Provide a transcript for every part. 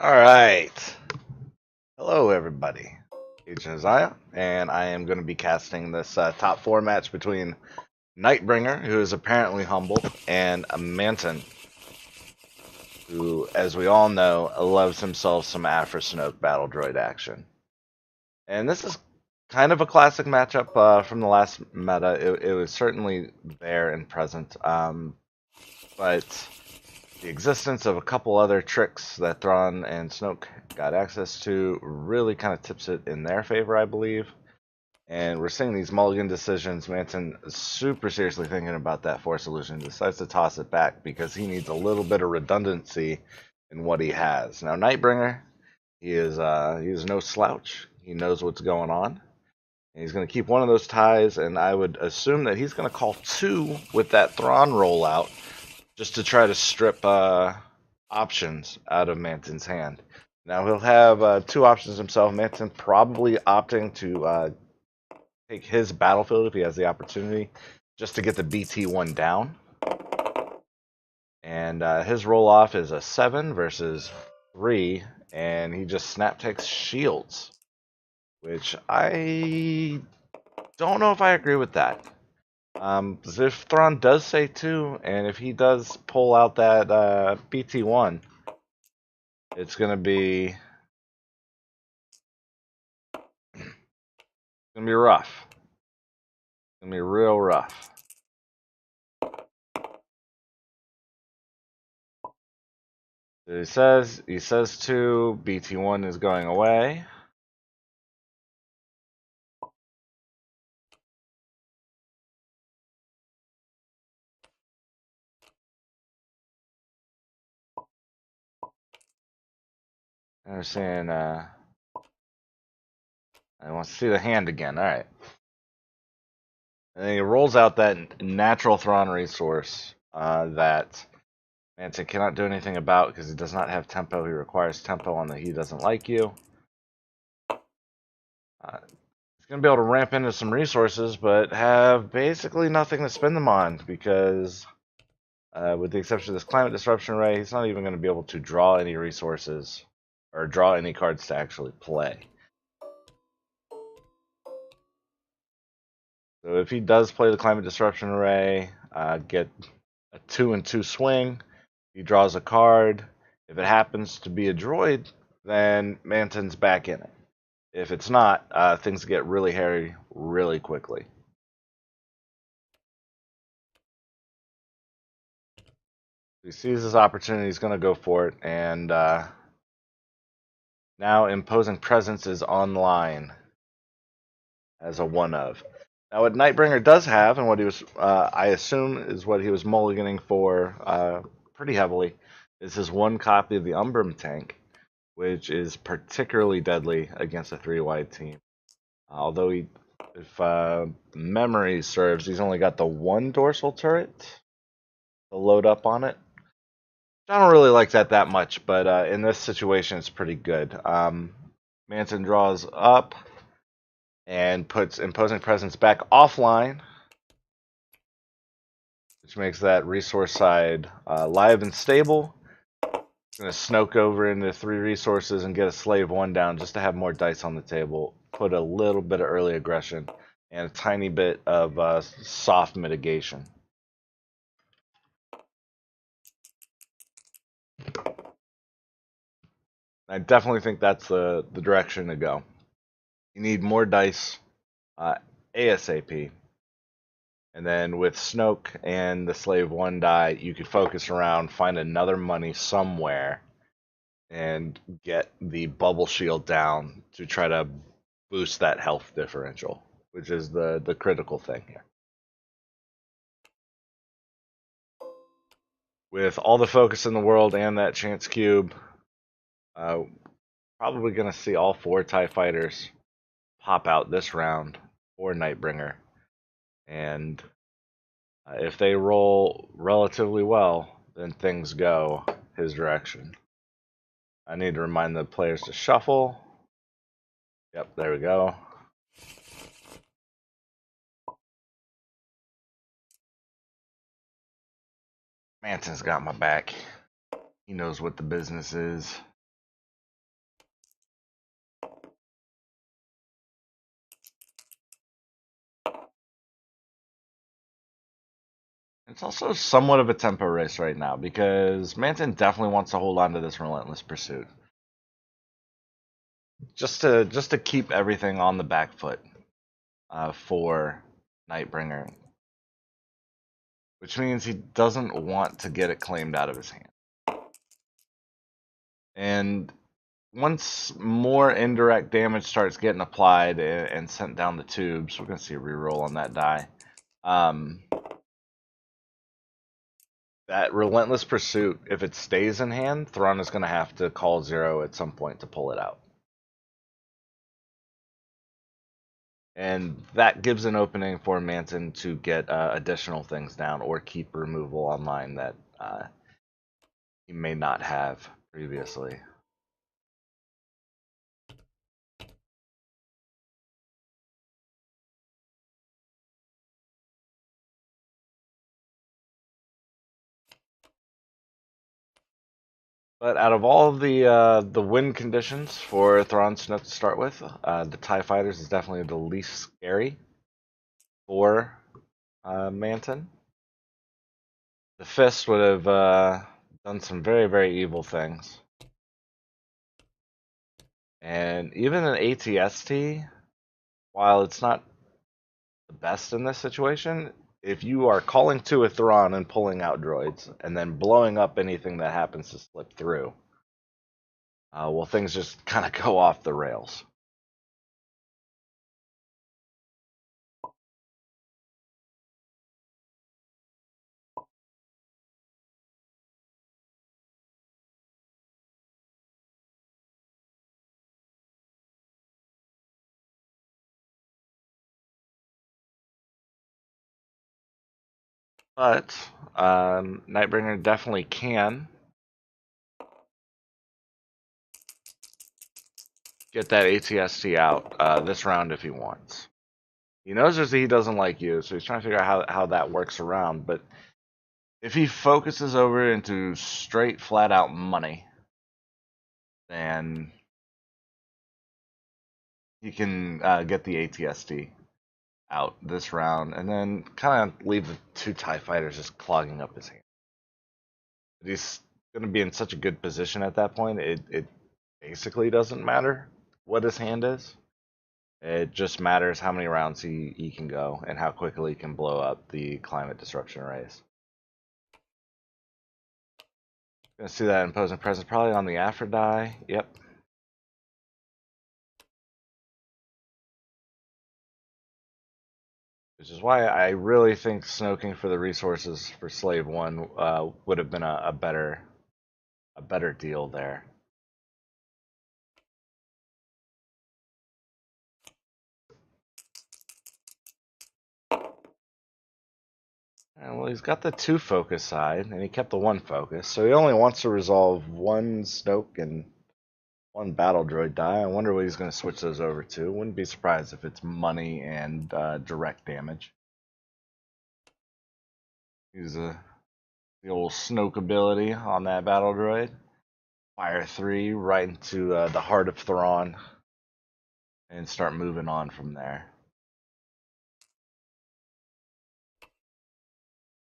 All right. Hello, everybody. Agent Isaiah, and I am going to be casting this top four match between Nightbringer, who is apparently humble, and Manten, who, as we all know, loves himself some Afro Snoke battle droid action. And this is kind of a classic matchup from the last meta. It was certainly there and present, but the existence of a couple other tricks that Thrawn and Snoke got access to really kind of tips it in their favor, I believe. And we're seeing these mulligan decisions. Manson is super seriously thinking about that Force illusion, decides to toss it back because he needs a little bit of redundancy in what he has. Now, Nightbringer, he is no slouch. He knows what's going on. And he's going to keep one of those ties, and I would assume that he's going to call two with that Thrawn rollout just to try to strip options out of Manton's hand. Now he'll have two options himself. Manton probably opting to take his battlefield if he has the opportunity, just to get the BT1 down. And his roll off is a 7 versus 3, and he just snap takes shields, which I don't know if I agree with that. If Thrawn does say 2, and if he does pull out that BT1, it's gonna be rough. It's gonna be real rough. So he says 2, BT1 is going away. I'm saying I want to see the hand again. All right. And then he rolls out that natural Thrawn resource that Manson cannot do anything about because he does not have tempo. He requires tempo on the he doesn't like you. He's going to be able to ramp into some resources, but have basically nothing to spend them on because, with the exception of this climate disruption array, he's not even going to be able to draw any resources or draw any cards to actually play. So if he does play the climate disruption array, get a 2-2 swing, he draws a card. If it happens to be a droid, then Manton's back in it. If it's not, things get really hairy really quickly. He sees his opportunity, he's going to go for it, and now Imposing Presence is online as a one of. Now, what Nightbringer does have, and what he was, I assume, is what he was mulliganing for pretty heavily, is his one copy of the Umbrum tank, which is particularly deadly against a 3-wide team. Although if memory serves, he's only got the one dorsal turret to load up on it. I don't really like that much, but in this situation, it's pretty good. Manson draws up and puts Imposing Presence back offline, which makes that resource side live and stable. Going to Snoke over into 3 resources and get a Slave 1 down just to have more dice on the table. Put a little bit of early aggression and a tiny bit of soft mitigation. I definitely think that's the direction to go. You need more dice ASAP. And then with Snoke and the Slave 1 die, you could focus around, find another money somewhere, and get the bubble shield down to try to boost that health differential, which is the critical thing here. With all the focus in the world and that chance cube, uh, probably going to see all 4 TIE fighters pop out this round for Nightbringer. And if they roll relatively well, then things go his direction. I need to remind the players to shuffle. Yep, there we go. Manton's got my back. He knows what the business is. It's also somewhat of a tempo race right now because Manten definitely wants to hold on to this relentless pursuit. Just to keep everything on the back foot for Nightbringer, which means he doesn't want to get it claimed out of his hand. And once more indirect damage starts getting applied and sent down the tubes, we're going to see a reroll on that die. That relentless pursuit, if it stays in hand, Thrawn is going to have to call 0 at some point to pull it out. And that gives an opening for Manten to get additional things down or keep removal online that he may not have previously. But out of all of the win conditions for Thrawn Snoke to start with, the TIE Fighters is definitely the least scary for Manten. The Fist would have done some very, very evil things. And even an ATST, while it's not the best in this situation, if you are calling to a Thrawn and pulling out droids, and then blowing up anything that happens to slip through, well, things just kind of go off the rails. But Nightbringer definitely can get that ATST out this round if he wants. He knows that he doesn't like you, so he's trying to figure out how that works around. But if he focuses over into straight, flat out money, then he can get the ATST out this round, and then kind of leave the two TIE Fighters just clogging up his hand. But he's going to be in such a good position at that point, it basically doesn't matter what his hand is. It just matters how many rounds he can go and how quickly he can blow up the climate disruption arrays. Gonna see that imposing presence probably on the after die. Yep. Which is why I really think snoking for the resources for Slave 1 would have been a better deal there. And well, he's got the 2 focus side, and he kept the 1 focus, so he only wants to resolve 1 Snoke and 1 battle droid die. I wonder what he's going to switch those over to. Wouldn't be surprised if it's money and direct damage. Use the old Snoke ability on that battle droid. Fire 3 right into the heart of Thrawn, and start moving on from there.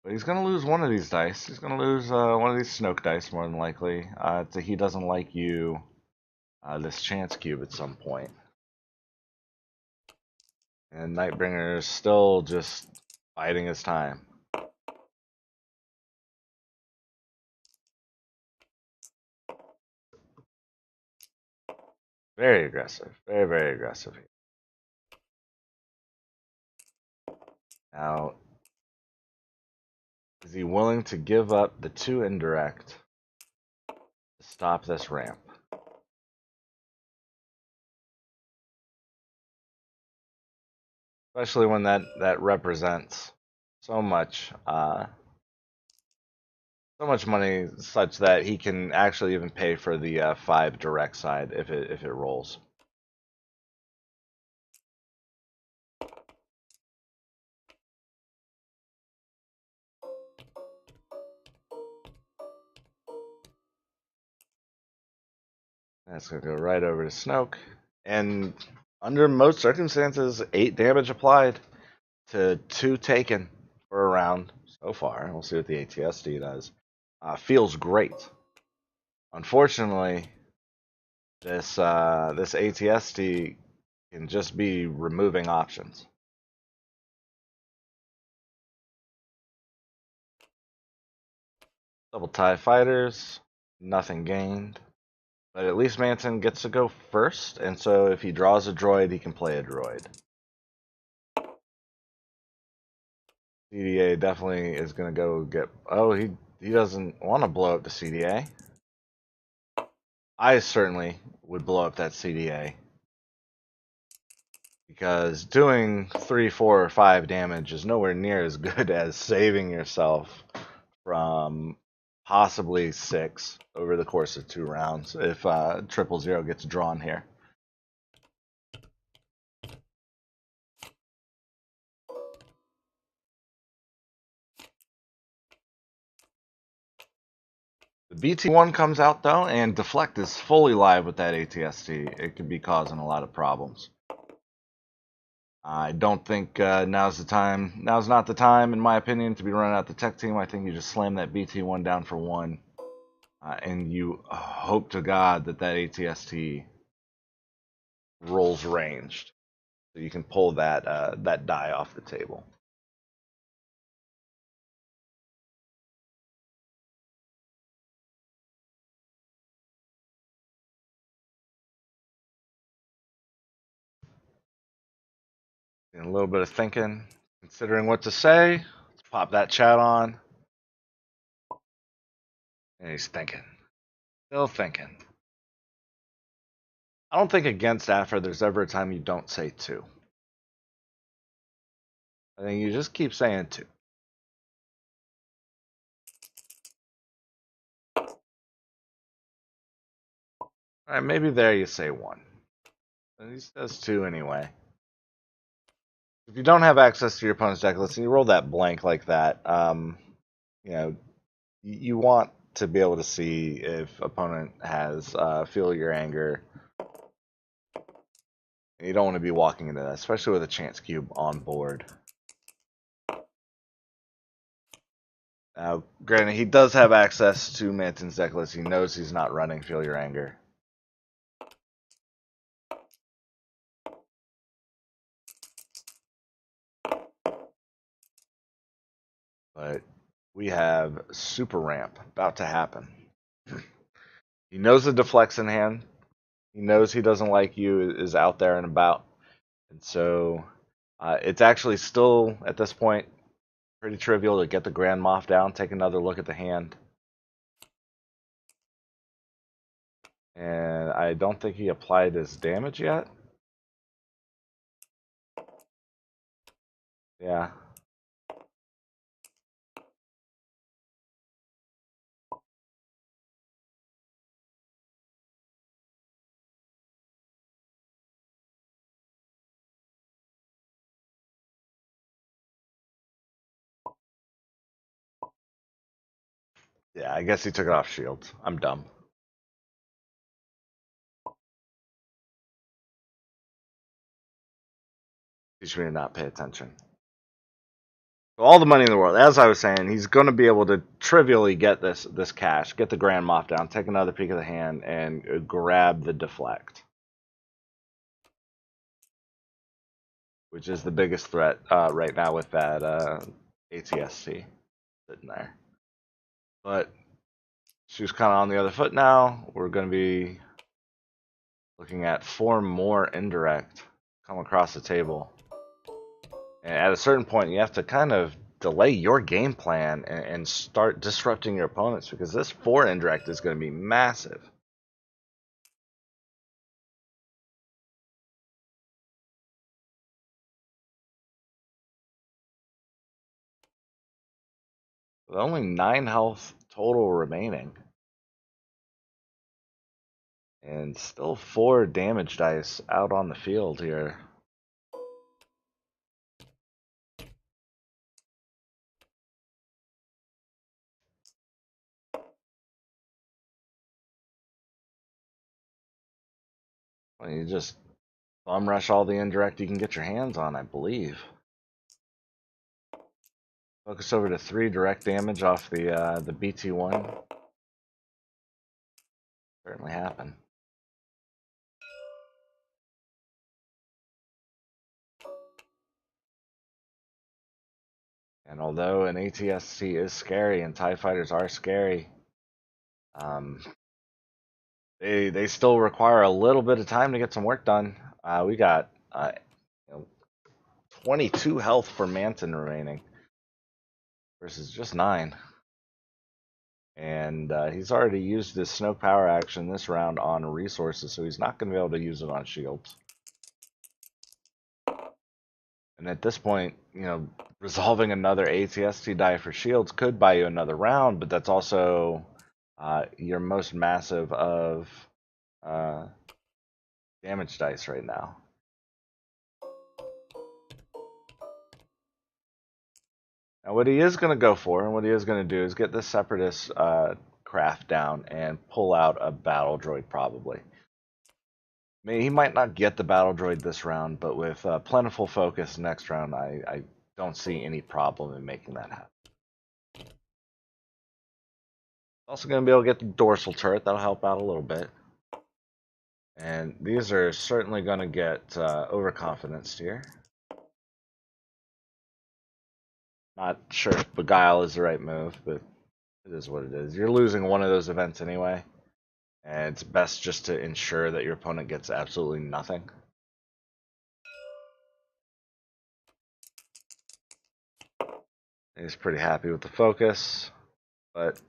But he's going to lose one of these dice. He's going to lose one of these Snoke dice, more than likely. He doesn't like you, this chance cube at some point. And Nightbringer is still just biding his time. Very aggressive. Very, very aggressive. Now, is he willing to give up the 2 indirect to stop this ramp? Especially when that represents so much money, such that he can actually even pay for the 5 direct side if it rolls. That's going to go right over to Snoke. And under most circumstances, 8 damage applied to 2 taken for a round. so far. We'll see what the ATST does. Feels great. Unfortunately, this ATST can just be removing options. Double TIE fighters, nothing gained. But at least Manten gets to go first, and so if he draws a droid, he can play a droid. CDA definitely is going to go get... Oh, he doesn't want to blow up the CDA. I certainly would blow up that CDA. Because doing 3, 4, or 5 damage is nowhere near as good as saving yourself from possibly 6 over the course of 2 rounds if 000 gets drawn here. The BT-1 comes out though, and Deflect is fully live with that ATST. It could be causing a lot of problems. I don't think now's the time. Now's not the time, in my opinion, to be running out the tech team. I think you just slam that BT-1 down for 1, and you hope to God that that ATST rolls ranged, so you can pull that that die off the table. And a little bit of thinking, considering what to say. Let's pop that chat on. And he's thinking. Still thinking. I don't think against Afra there's ever a time you don't say 2. I think you just keep saying 2. Alright, maybe there you say 1. And he says 2 anyway. If you don't have access to your opponent's deck list and you roll that blank like that, you know, you want to be able to see if opponent has Feel Your Anger. And you don't want to be walking into that, especially with a chance cube on board. Now, granted, he does have access to Manten's deck list. He knows he's not running Feel Your Anger. But we have Super Ramp about to happen. He knows the Deflect's in hand. He knows he doesn't like you is out there and about. And so it's actually still, at this point, pretty trivial to get the Grand Moff down, take another look at the hand. And I don't think he applied his damage yet. Yeah. Yeah, I guess he took it off shield. I'm dumb. Teach me to not pay attention. All the money in the world. As I was saying, he's going to be able to trivially get this cash, get the Grand Moff down, take another peek of the hand, and grab the Deflect, which is the biggest threat right now with that ATSC sitting there. But she's kind of on the other foot now. We're going to be looking at 4 more indirect come across the table. And at a certain point, you have to kind of delay your game plan and start disrupting your opponents, because this 4 indirect is going to be massive. With only 9 health total remaining. And still 4 damage dice out on the field here. Well, you just bum rush all the indirect you can get your hands on, I believe. Focus over to 3 direct damage off the BT1. Certainly happen. And although an ATST is scary and TIE fighters are scary, um, they still require a little bit of time to get some work done. We got 22 health for Manten remaining versus just 9. And he's already used his snow power action this round on resources, so he's not going to be able to use it on shields. And at this point, resolving another ATST die for shields could buy you another round, but that's also your most massive of damage dice right now. Now, what he is going to go for, and what he is going to do, is get this Separatist craft down and pull out a battle droid, probably. I mean, he might not get the battle droid this round, but with plentiful focus next round, I don't see any problem in making that happen. Also going to be able to get the dorsal turret. That'll help out a little bit. And these are certainly going to get overconfidence here. Not sure if Beguile is the right move, but it is what it is. You're losing one of those events anyway. And it's best just to ensure that your opponent gets absolutely nothing. He's pretty happy with the focus, but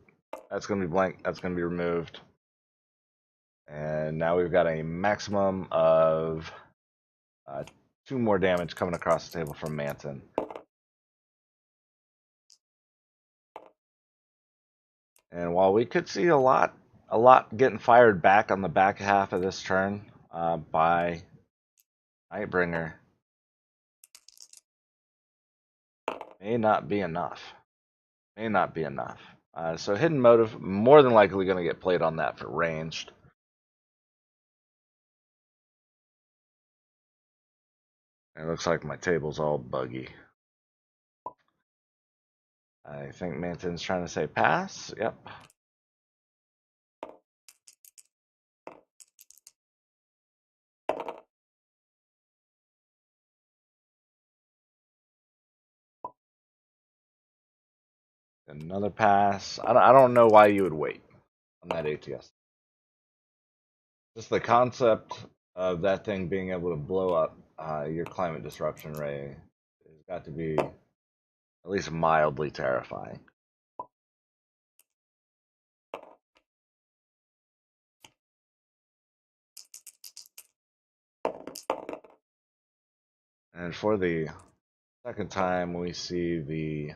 that's going to be blank. That's going to be removed. And now we've got a maximum of 2 more damage coming across the table from Manten. And while we could see a lot getting fired back on the back half of this turn by Nightbringer, may not be enough. May not be enough. So hidden motive, more than likely going to get played on that for ranged. It looks like my table's all buggy. I think Manton's trying to say pass. Yep. Another pass. I don't know why you would wait on that ATS. Just the concept of that thing being able to blow up your climate disruption ray has got to be at least mildly terrifying. And for the second time, we see the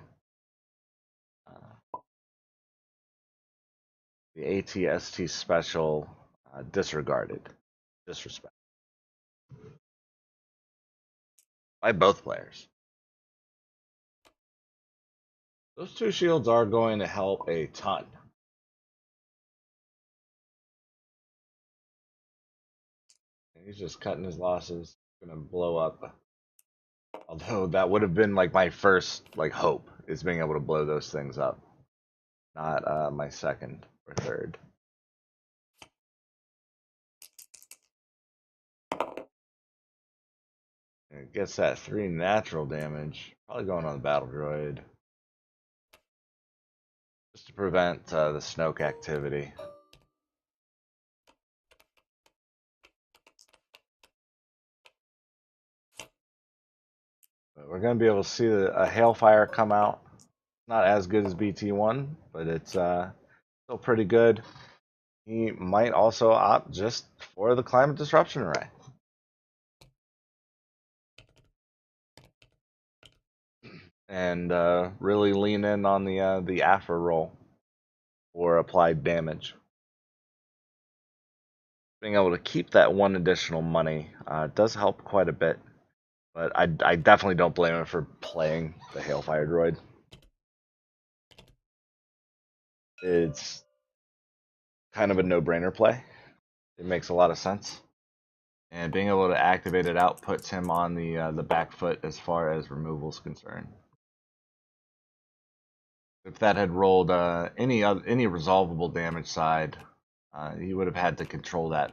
ATST special disregarded, disrespect by both players. Those 2 shields are going to help a ton. He's just cutting his losses. Gonna blow up. Although that would have been like my first hope, is being able to blow those things up, not my second or third. And it gets that 3 natural damage, probably going on the battle droid, just to prevent the Snoke activity. But we're going to be able to see a Hailfire come out. Not as good as BT1, but it's still pretty good. He might also opt just for the climate disruption array. And really lean in on the AFA roll for applied damage. Being able to keep that 1 additional money does help quite a bit, but I definitely don't blame him for playing the Hailfire droid. It's kind of a no-brainer play. It makes a lot of sense, and being able to activate it out puts him on the back foot as far as removal is concerned. If that had rolled any resolvable damage side, he would have had to control that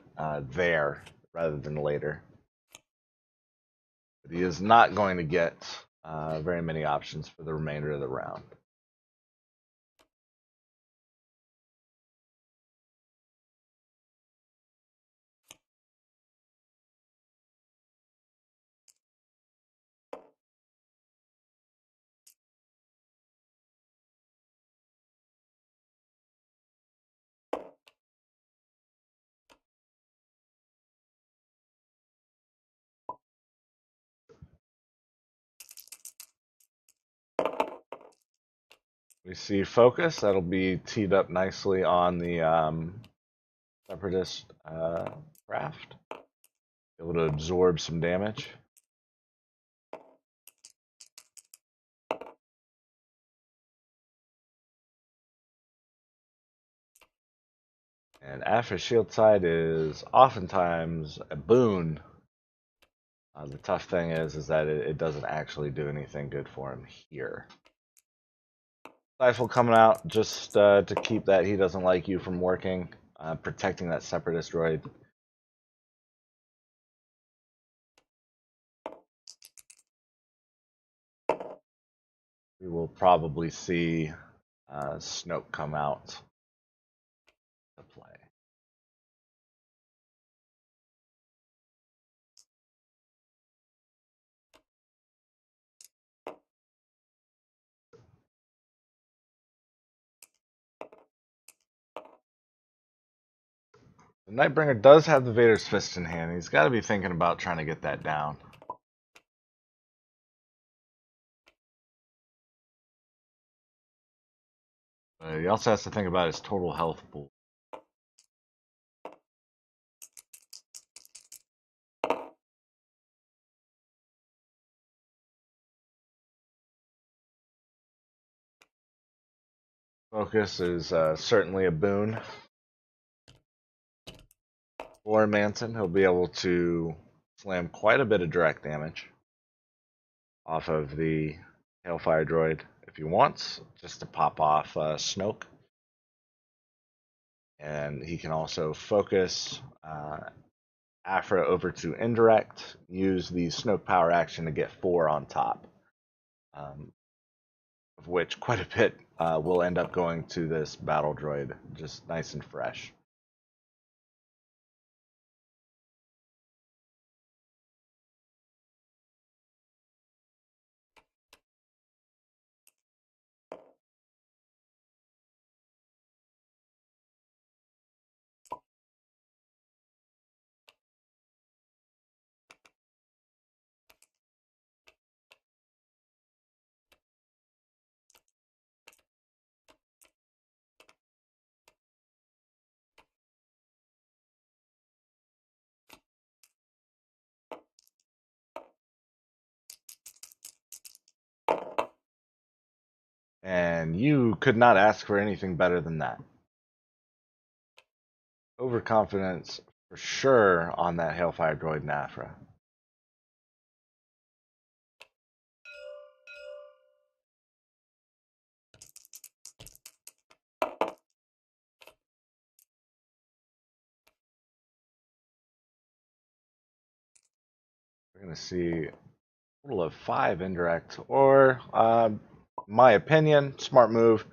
there rather than later. But he is not going to get very many options for the remainder of the round. We see focus. That'll be teed up nicely on the Separatist craft. Able to absorb some damage. And Afra's shield side is oftentimes a boon. The tough thing is that it doesn't actually do anything good for him here. Stifle coming out just to keep that he doesn't like you from working, protecting that Separatist droid. We will probably see Snoke come out to play. The Nightbringer does have the Vader's Fist in hand. He's got to be thinking about trying to get that down. He also has to think about his total health pool. Focus is certainly a boon for Manten. He'll be able to slam quite a bit of direct damage off of the Hailfire droid if he wants, just to pop off Snoke. And he can also focus Afra over to indirect, use the Snoke power action to get 4 on top, of which quite a bit will end up going to this battle droid, just nice and fresh. And you could not ask for anything better than that. Overconfidence for sure on that Hailfire droid and Afra. We're going to see a total of 5 indirect, or, my opinion, smart move.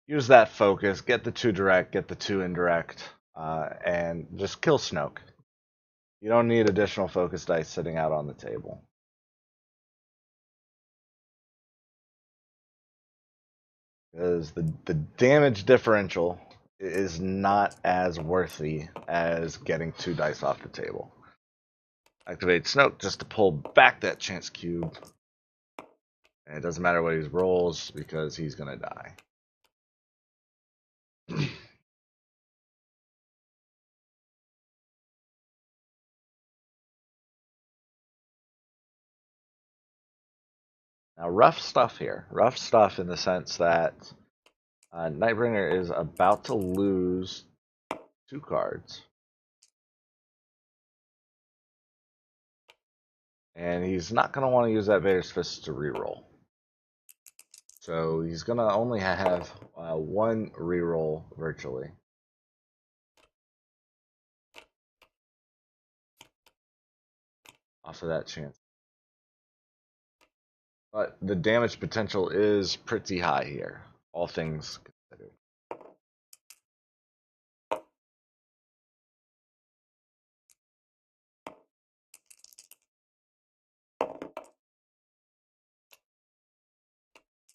Use that focus, get the 2 direct, get the 2 indirect, and just kill Snoke. You don't need additional focus dice sitting out on the table. Because the damage differential is not as worthy as getting 2 dice off the table. Activate Snoke just to pull back that chance cube. And it doesn't matter what he rolls because he's going to die. Now, rough stuff here. Rough stuff in the sense that Nightbringer is about to lose 2 cards. And he's not going to want to use that Vader's Fist to reroll. So he's gonna only have one reroll virtually. Off of that chance. But the damage potential is pretty high here, all things considered.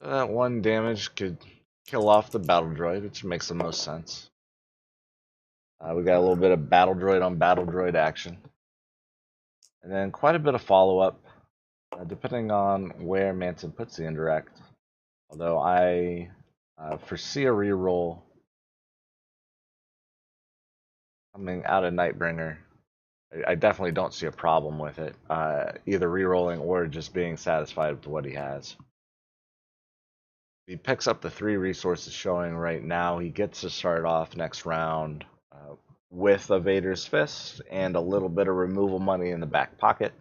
So that one damage could kill off the battle droid, which makes the most sense. We got a little bit of battle droid on battle droid action. And then quite a bit of follow-up, depending on where Manten puts the indirect. Although I foresee a reroll coming out of Nightbringer. I definitely don't see a problem with it, either rerolling or just being satisfied with what he has. He picks up the 3 resources showing right now. He gets to start off next round with a Vader's Fist and a little bit of removal money in the back pocket.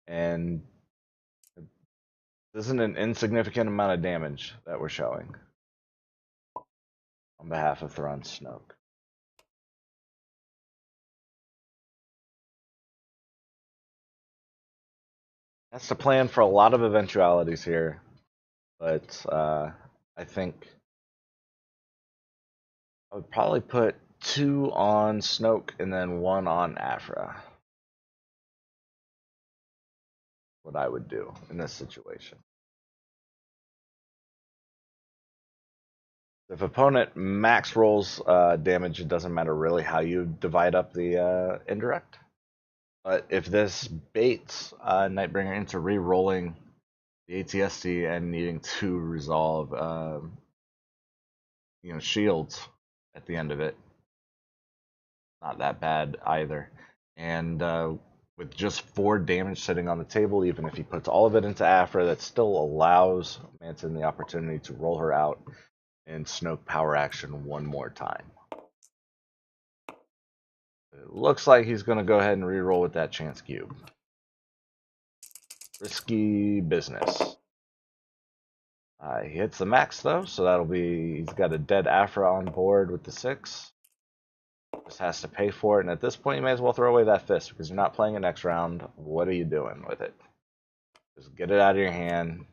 And this isn't an insignificant amount of damage that we're showing on behalf of Thrawn Snoke. That's the plan for a lot of eventualities here, but I think I would probably put 2 on Snoke and then 1 on Afra. What I would do in this situation. If opponent max rolls damage, it doesn't matter really how you divide up the indirect. But if this baits Nightbringer into re-rolling the ATST and needing to resolve shields at the end of it, not that bad either. And with just 4 damage sitting on the table, even if he puts all of it into Afra, that still allows Manten the opportunity to roll her out and Snoke power action one more time. It looks like he's going to go ahead and reroll with that chance cube. Risky business. He hits the max though, so that'll be, he's got a dead Afra on board with the 6. Just has to pay for it, and at this point you may as well throw away that fist because you're not playing it next round. What are you doing with it? Just get it out of your hand.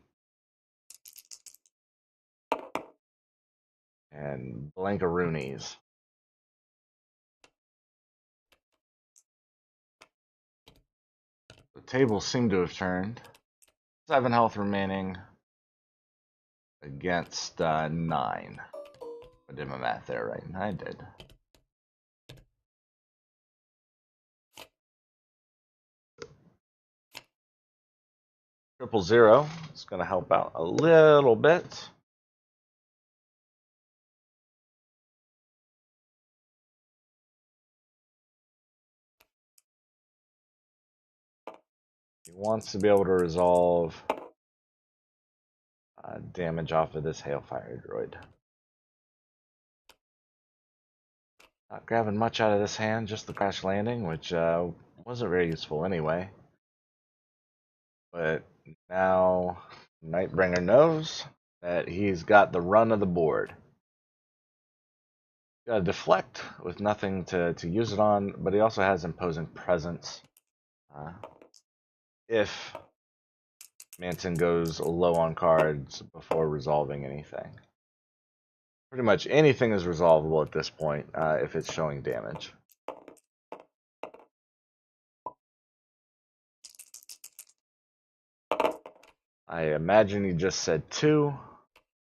And blankaroonies. The tables seem to have turned. 7 health remaining against 9. I did my math there right. I did. Triple zero is going to help out a little bit. He wants to be able to resolve damage off of this Hailfire droid. Not grabbing much out of this hand, just the crash landing, which wasn't very useful anyway. But now Nightbringer knows that he's got the run of the board. Got to deflect with nothing to use it on, but he also has imposing presence. If Manten goes low on cards before resolving anything. Pretty much anything is resolvable at this point if it's showing damage. I imagine he just said 2,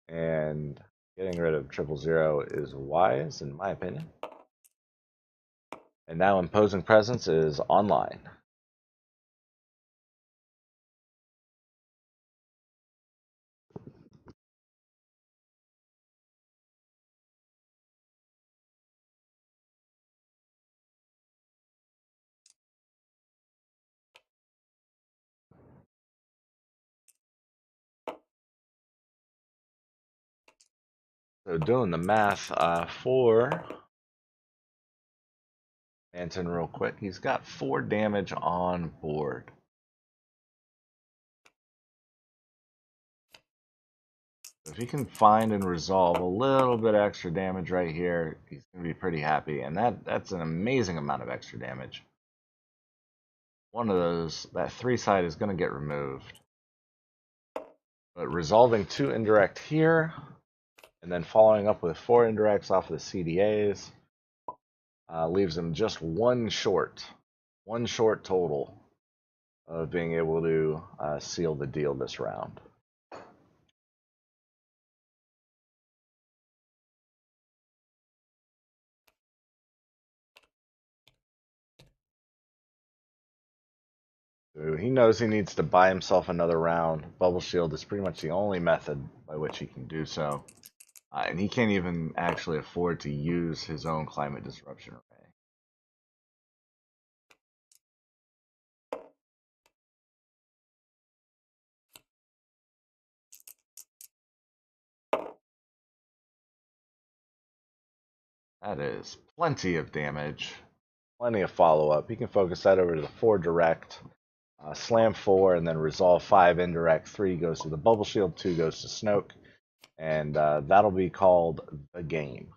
and getting rid of 000 is wise in my opinion. And now imposing presence is online. So doing the math for Manten real quick, he's got 4 damage on board. If he can find and resolve a little bit extra damage right here, he's going to be pretty happy. And that's an amazing amount of extra damage. One of those, that 3 side is going to get removed. But resolving 2 indirect here, and then following up with 4 indirects off of the CDAs, leaves him just one short total of being able to seal the deal this round. So he knows he needs to buy himself another round. Bubble Shield is pretty much the only method by which he can do so. And he can't even actually afford to use his own climate disruption array. That is plenty of damage, plenty of follow-up. He can focus that over to the 4 direct, slam 4, and then resolve 5 indirect. 3 goes to the Bubble Shield, 2 goes to Snoke, and that'll be called the game.